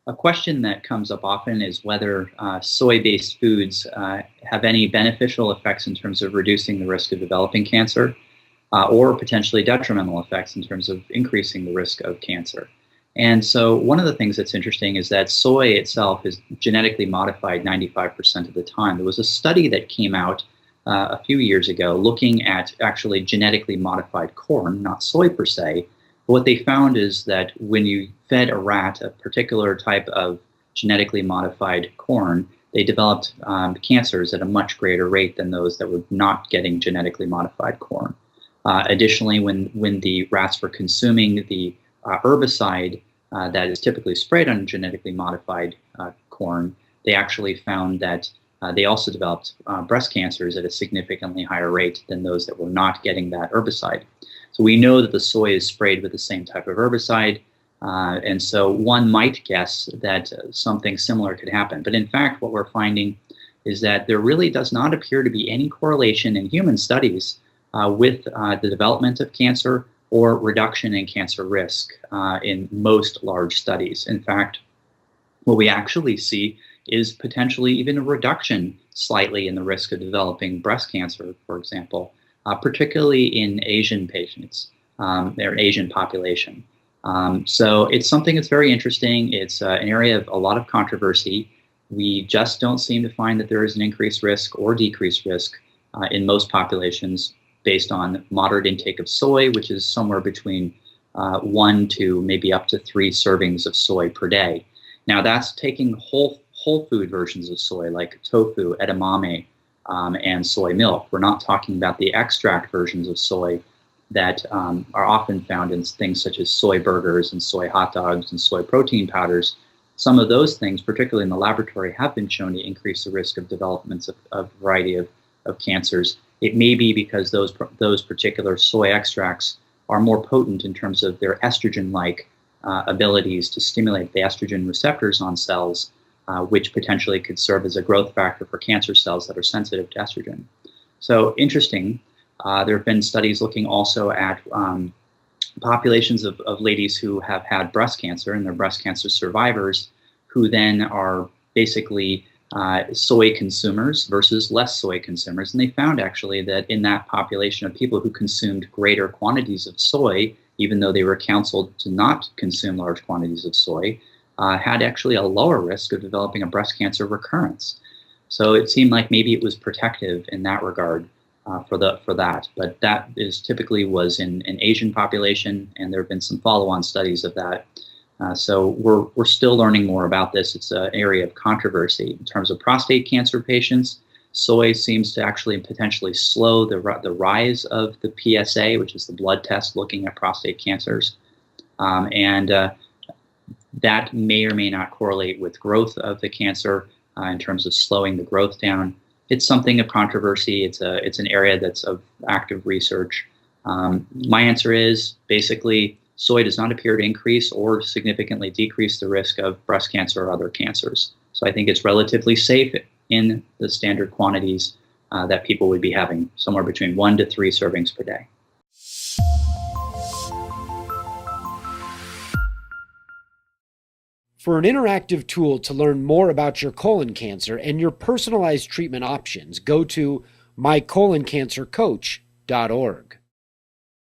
a question that comes up often is whether soy-based foods have any beneficial effects in terms of reducing the risk of developing cancer, or potentially detrimental effects in terms of increasing the risk of cancer. And so one of the things that's interesting is that soy itself is genetically modified 95% of the time. There was a study that came out a few years ago looking at actually genetically modified corn, not soy per se. But what they found is that when you fed a rat a particular type of genetically modified corn, they developed cancers at a much greater rate than those that were not getting genetically modified corn. Additionally, when the rats were consuming the herbicide that is typically sprayed on genetically modified corn, they actually found that they also developed breast cancers at a significantly higher rate than those that were not getting that herbicide. So we know that the soy is sprayed with the same type of herbicide, and so one might guess that something similar could happen. But in fact, what we're finding is that there really does not appear to be any correlation in human studies with the development of cancer or reduction in cancer risk in most large studies. In fact, what we actually see is potentially even a reduction slightly in the risk of developing breast cancer, for example, particularly in Asian patients, their Asian population. So it's something that's very interesting. It's an area of a lot of controversy. We just don't seem to find that there is an increased risk or decreased risk in most populations based on moderate intake of soy, which is somewhere between 1 to maybe up to 3 servings of soy per day. Now that's taking whole food versions of soy like tofu, edamame, and soy milk. We're not talking about the extract versions of soy that are often found in things such as soy burgers and soy hot dogs and soy protein powders. Some of those things, particularly in the laboratory, have been shown to increase the risk of developments of a variety of cancers. It may be because those particular soy extracts are more potent in terms of their estrogen-like abilities to stimulate the estrogen receptors on cells, which potentially could serve as a growth factor for cancer cells that are sensitive to estrogen. So interesting. There have been studies looking also at populations of ladies who have had breast cancer and they're breast cancer survivors who then are basically soy consumers versus less soy consumers. And they found actually that in that population of people who consumed greater quantities of soy, even though they were counseled to not consume large quantities of soy, had actually a lower risk of developing a breast cancer recurrence. So it seemed like maybe it was protective in that regard for that. But that is typically was in an Asian population, and there have been some follow-on studies of that. So we're still learning more about this. It's an area of controversy. In terms of prostate cancer patients, soy seems to actually potentially slow the rise of the PSA, which is the blood test looking at prostate cancers. That may or may not correlate with growth of the cancer in terms of slowing the growth down. It's something of controversy. It's an area that's of active research. My answer is basically soy does not appear to increase or significantly decrease the risk of breast cancer or other cancers. So I think it's relatively safe in the standard quantities that people would be having, somewhere between 1 to 3 servings per day. For an interactive tool to learn more about your colon cancer and your personalized treatment options, go to mycoloncancercoach.org.